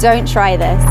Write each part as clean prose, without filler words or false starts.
Don't try this.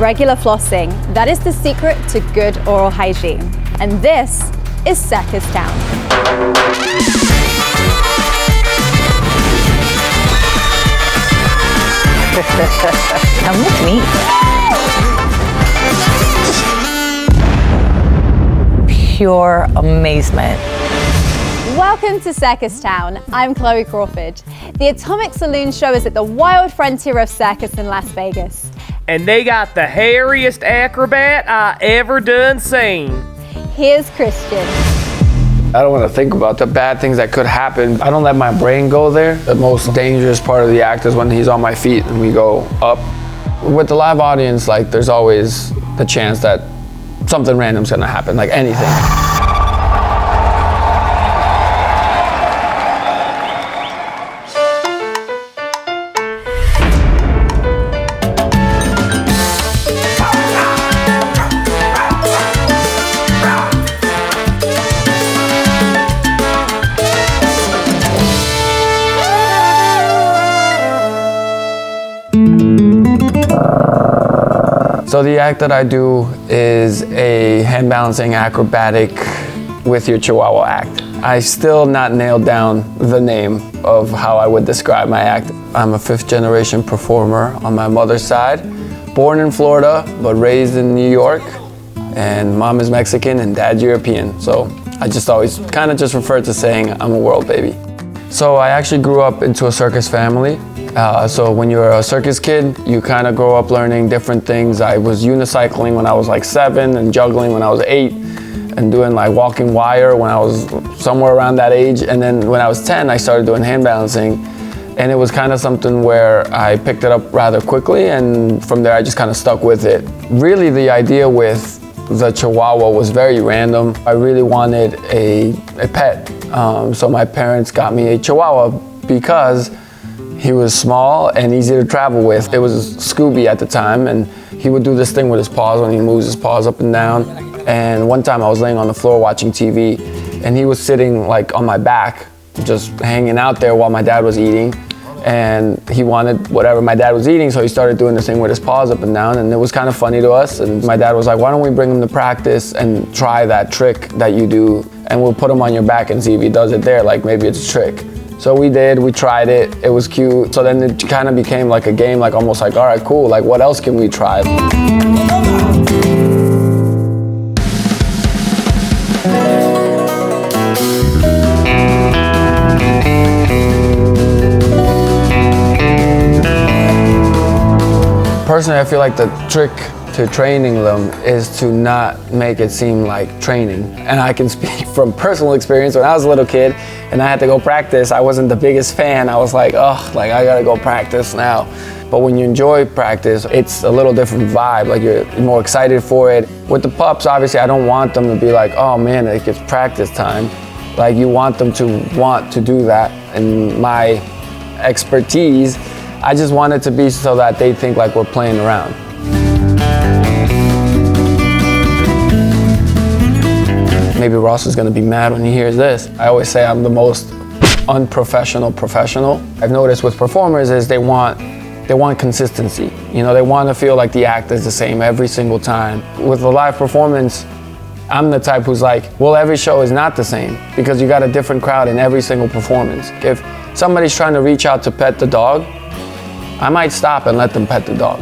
Regular flossing, that is the secret to good oral hygiene. And this is Circus Town. Come with me. Pure amazement. Welcome to Circus Town. I'm Chloe Crawford. The Atomic Saloon show is at the wild frontier of circus in Las Vegas. And they got the hairiest acrobat I ever done seen. Here's Christian. I don't want to think about the bad things that could happen. I don't let my brain go there. The most dangerous part of the act is when he's on my feet and we go up. With the live audience, like, there's always the chance that something random's gonna happen, like anything. So the act that I do is a hand balancing acrobatic with your chihuahua act. I still not nailed down the name of how I would describe my act. I'm a 5th generation performer on my mother's side, born in Florida, but raised in New York, and mom is Mexican and dad European. So I just always kind of just refer to saying I'm a world baby. So I actually grew up into a circus family. So when you're a circus kid, you kind of grow up learning different things. I was unicycling when I was like 7 and juggling when I was 8 and doing like walking wire when I was somewhere around that age. And then when I was 10, I started doing hand balancing. And it was kind of something where I picked it up rather quickly, and from there I just kind of stuck with it. Really, the idea with the Chihuahua was very random. I really wanted a pet. So my parents got me a Chihuahua because he was small and easy to travel with. It was Scooby at the time, and he would do this thing with his paws when he moves his paws up and down. And one time I was laying on the floor watching TV, and he was sitting like on my back, just hanging out there while my dad was eating. And he wanted whatever my dad was eating, so he started doing this thing with his paws up and down, and it was kind of funny to us. And my dad was like, why don't we bring him to practice and try that trick that you do, and we'll put him on your back and see if he does it there, like maybe it's a trick. So we did, we tried it, it was cute. So then it kind of became like a game, like almost like, all right, cool, like what else can we try? Personally, I feel like the trick to training them is to not make it seem like training. And I can speak from personal experience. When I was a little kid and I had to go practice, I wasn't the biggest fan. I was like, oh, like I gotta go practice now. But when you enjoy practice, it's a little different vibe. Like you're more excited for it. With the pups, obviously, I don't want them to be like, oh man, like it's practice time. Like you want them to want to do that. And my expertise, I just want it to be so that they think like we're playing around. Maybe Ross is gonna be mad when he hears this. I always say I'm the most unprofessional professional. I've noticed with performers is they want consistency. You know, they want to feel like the act is the same every single time. With a live performance, I'm the type who's like, well, every show is not the same because you got a different crowd in every single performance. If somebody's trying to reach out to pet the dog, I might stop and let them pet the dog.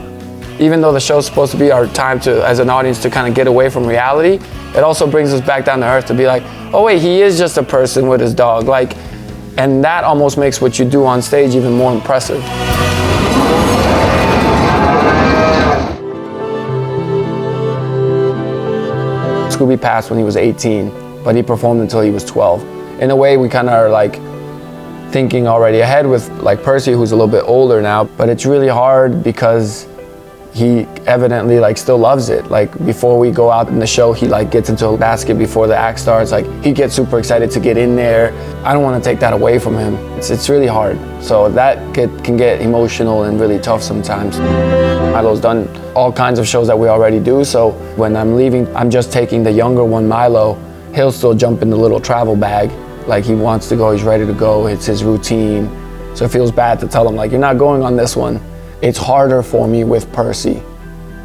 Even though the show's supposed to be our time to, as an audience, to kind of get away from reality, it also brings us back down to earth to be like, oh wait, he is just a person with his dog. Like, and that almost makes what you do on stage even more impressive. Scooby passed when he was 18, but he performed until he was 12. In a way, we kind of are like thinking already ahead with like Percy, who's a little bit older now, but it's really hard because he evidently like still loves it. Like before we go out in the show, he like gets into a basket before the act starts. Like he gets super excited to get in there. I don't want to take that away from him. It's really hard. So that can get emotional and really tough sometimes. Milo's done all kinds of shows that we already do. So when I'm leaving, I'm just taking the younger one, Milo. He'll still jump in the little travel bag. Like he wants to go, he's ready to go. It's his routine. So it feels bad to tell him like, you're not going on this one. It's harder for me with Percy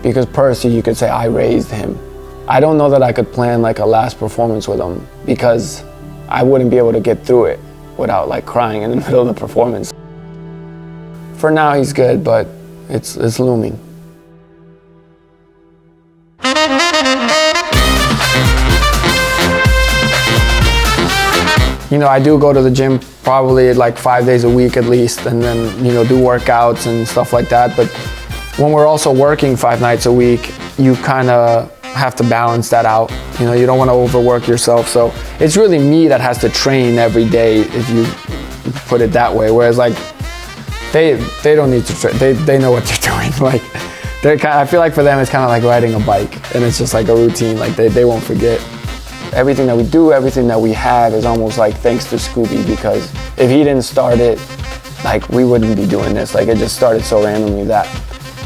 because Percy, you could say I raised him. I don't know that I could plan like a last performance with him because I wouldn't be able to get through it without like crying in the middle of the performance. For now, he's good, but it's looming. You know, I do go to the gym probably like 5 days a week at least, and then, you know, do workouts and stuff like that. But when we're also working 5 nights a week, you kind of have to balance that out. You know, you don't want to overwork yourself. So it's really me that has to train every day, if you put it that way. Whereas like, they don't need to train. They know what they're doing. Like, I feel like for them, it's kind of like riding a bike, and it's just like a routine. Like they won't forget. Everything that we do, everything that we have is almost like thanks to Scooby, because if he didn't start it, like we wouldn't be doing this. Like it just started so randomly that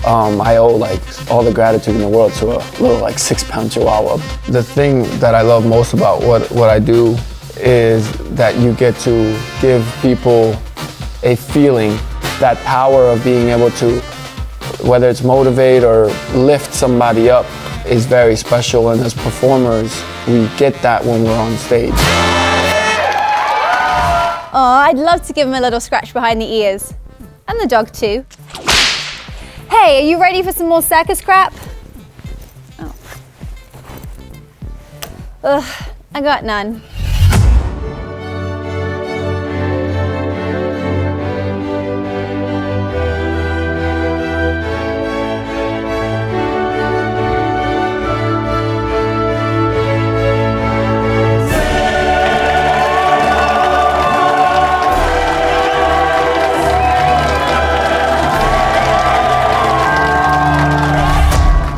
I owe like all the gratitude in the world to a little like 6-pound chihuahua. The thing that I love most about what I do is that you get to give people a feeling, that power of being able to, whether it's motivate or lift somebody up, is very special. And as performers, we get that when we're on stage. Oh, I'd love to give him a little scratch behind the ears. And the dog too. Hey, are you ready for some more circus crap? Oh. Ugh, I got none.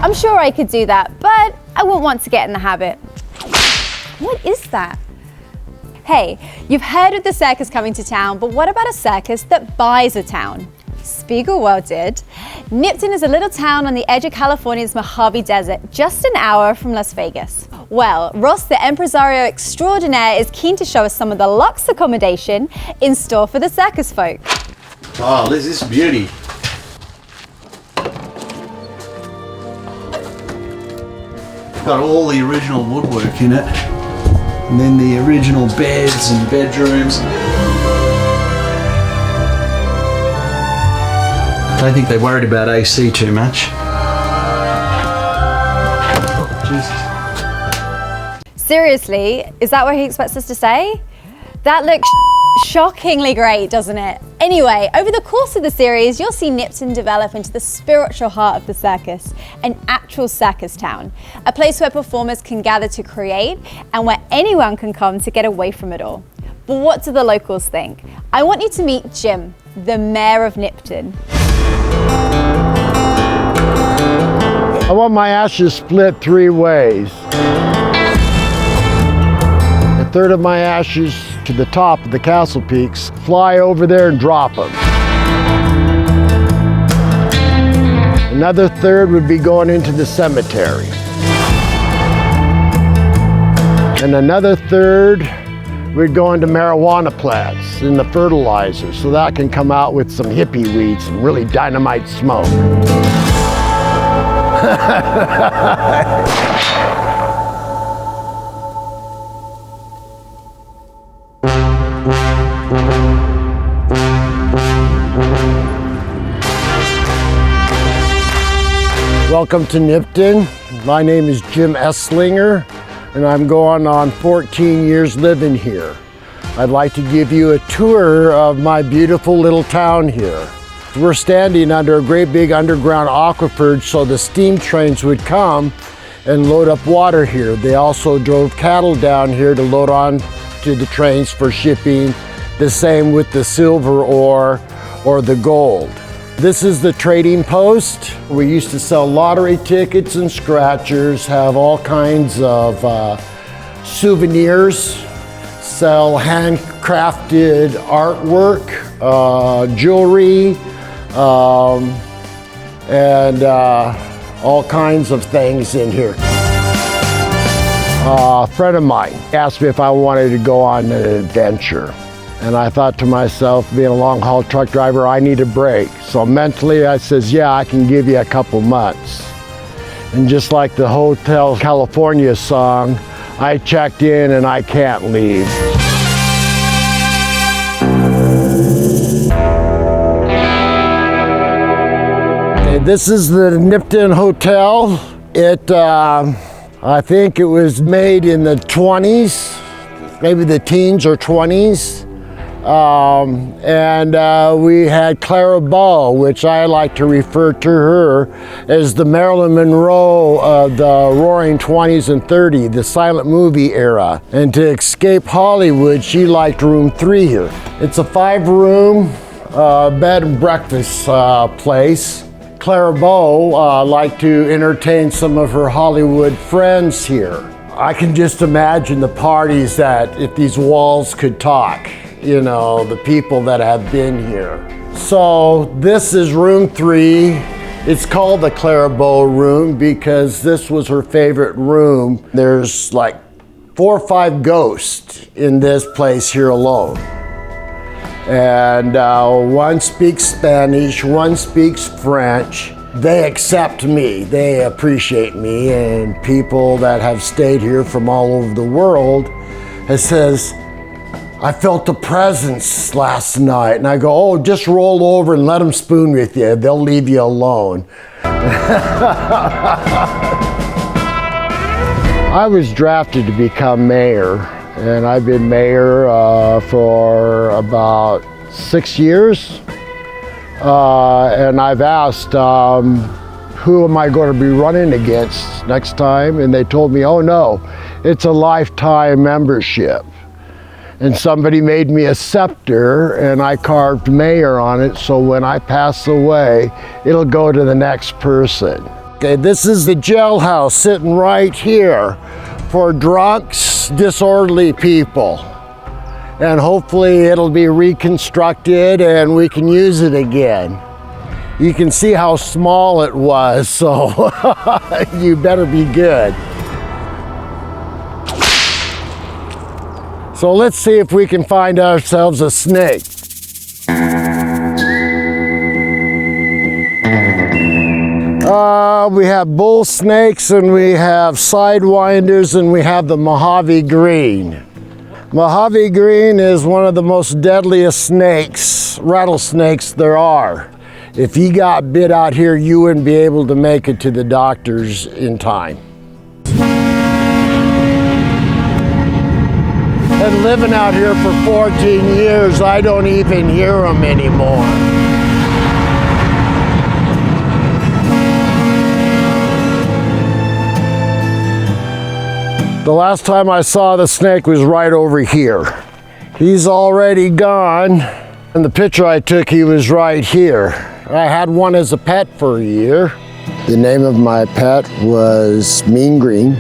I'm sure I could do that, but I wouldn't want to get in the habit. What is that? Hey, you've heard of the circus coming to town, but what about a circus that buys a town? Spiegelworld did. Nipton is a little town on the edge of California's Mojave Desert, just an hour from Las Vegas. Well, Ross, the impresario extraordinaire, is keen to show us some of the luxe accommodation in store for the circus folk. Oh, this is beauty. Got all the original woodwork in it, and then the original beds and bedrooms. I don't think they worried about AC too much. Oh, Jesus. Seriously, is that what he expects us to say? That looks shockingly great, doesn't it? Anyway, over the course of the series, you'll see Nipton develop into the spiritual heart of the circus, an actual circus town, a place where performers can gather to create and where anyone can come to get away from it all. But what do the locals think? I want you to meet Jim, the Mayor of Nipton. I want my ashes split 3 ways. A third of my ashes to the top of the castle peaks, fly over there and drop them. Another third would be going into the cemetery. And another third we'd go into marijuana plants in the fertilizer, so that can come out with some hippie weeds, some really dynamite smoke. Welcome to Nipton. My name is Jim Esslinger, and I'm going on 14 years living here. I'd like to give you a tour of my beautiful little town here. We're standing under a great big underground aquifer, so the steam trains would come and load up water here. They also drove cattle down here to load on to the trains for shipping, the same with the silver ore or the gold. This is the trading post. We used to sell lottery tickets and scratchers, have all kinds of souvenirs, sell handcrafted artwork, jewelry, and all kinds of things in here. A friend of mine asked me if I wanted to go on an adventure. And I thought to myself, being a long haul truck driver, I need a break. So mentally I says, yeah, I can give you a couple months. And just like the Hotel California song, I checked in and I can't leave. Okay, this is the Nipton Hotel. I think it was made in the 20s, maybe the teens or 20s. We had Clara Bow, which I like to refer to her as the Marilyn Monroe of the roaring 20s and 30s, the silent movie era. And to escape Hollywood, she liked room 3 here. It's a 5-room bed and breakfast place. Clara Bow liked to entertain some of her Hollywood friends here. I can just imagine the parties that if these walls could talk. You know, the people that have been here. So this is room 3. It's called the Clara Bow room because this was her favorite room. There's like 4 or 5 ghosts in this place here alone. And one speaks Spanish, one speaks French. They accept me, they appreciate me, and people that have stayed here from all over the world says, I felt a presence last night, and I go, oh, just roll over and let them spoon with you. They'll leave you alone. I was drafted to become mayor, and I've been mayor for about 6 years. And I've asked, who am I going to be running against next time? And they told me, oh no, it's a lifetime membership. And somebody made me a scepter and I carved mayor on it, so when I pass away, it'll go to the next person. Okay, this is the jailhouse sitting right here for drunks, disorderly people. And hopefully it'll be reconstructed and we can use it again. You can see how small it was, so you better be good. So let's see if we can find ourselves a snake. We have bull snakes and we have sidewinders and we have the Mojave green. Mojave green is one of the most deadliest snakes, rattlesnakes there are. If you got bit out here, you wouldn't be able to make it to the doctors in time. And living out here for 14 years, I don't even hear them anymore. The last time I saw the snake was right over here. He's already gone. In the picture I took, he was right here. I had one as a pet for a year. The name of my pet was Mean Green.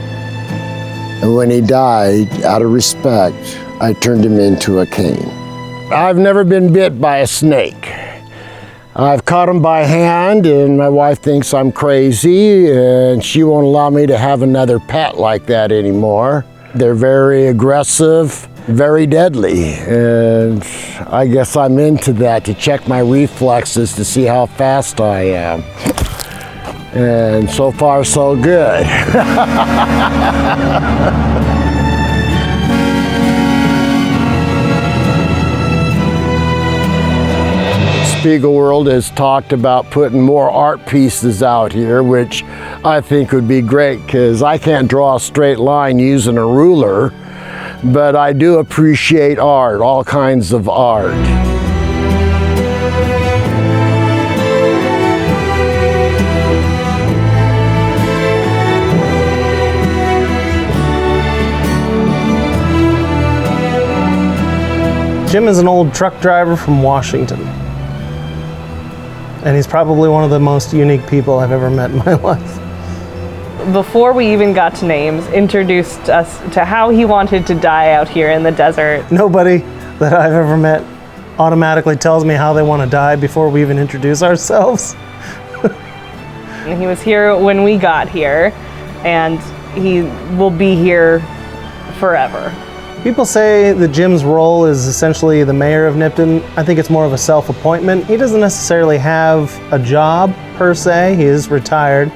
And when he died, out of respect, I turned him into a cane. I've never been bit by a snake. I've caught them by hand, and my wife thinks I'm crazy, and she won't allow me to have another pet like that anymore. They're very aggressive, very deadly. And I guess I'm into that to check my reflexes to see how fast I am. And so far, so good. Spiegelworld has talked about putting more art pieces out here, which I think would be great because I can't draw a straight line using a ruler, but I do appreciate art, all kinds of art. Jim is an old truck driver from Washington. And he's probably one of the most unique people I've ever met in my life. Before we even got to names, introduced us to how he wanted to die out here in the desert. Nobody that I've ever met automatically tells me how they want to die before we even introduce ourselves. And he was here when we got here, and he will be here forever. People say that Jim's role is essentially the mayor of Nipton. I think it's more of a self-appointment. He doesn't necessarily have a job per se. He is retired.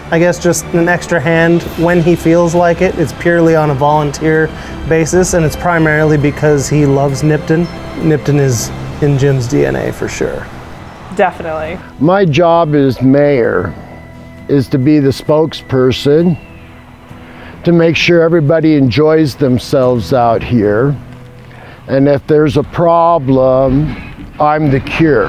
I guess just an extra hand when he feels like it. It's purely on a volunteer basis, and it's primarily because he loves Nipton. Nipton is in Jim's DNA for sure. Definitely. My job as mayor is to be the spokesperson to make sure everybody enjoys themselves out here. And if there's a problem, I'm the cure.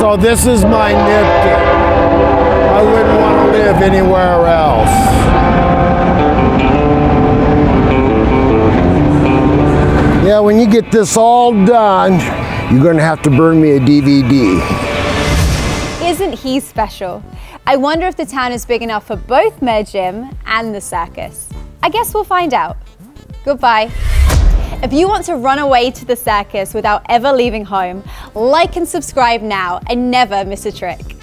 So this is my Nipton. I wouldn't want to live anywhere else. Yeah, when you get this all done, you're going to have to burn me a DVD. Isn't he special? I wonder if the town is big enough for both Mayor Jim and the circus. I guess we'll find out. Goodbye. If you want to run away to the circus without ever leaving home, like and subscribe now and never miss a trick.